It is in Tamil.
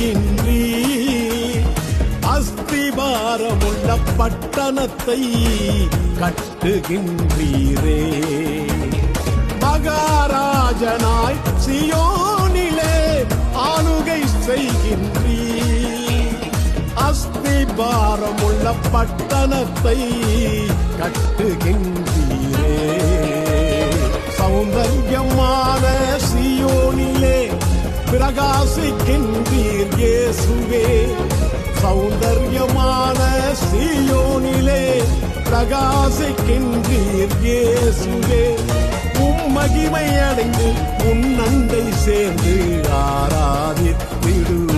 செய்கின்றீர். அஸ்திபாரமுள்ள பட்டணத்தை கட்டுகின்றீரே. மகாராஜனாய் சியோனிலே ஆளுகை செய்கின்றீர். அஸ்திபாரமுள்ள பட்டணத்தை கட்டுகின்றீரே. சௌந்தர்யமான சியோனிலே பிரகாசிக்கின்றீர் இயேசுவே. சௌந்தர்யமான சியோனிலே பிரகாசிக்கின்றீர் இயேசுவே. மகிமை அடைந்து உன்னண்டை சேர்ந்து ஆராதித்திடு.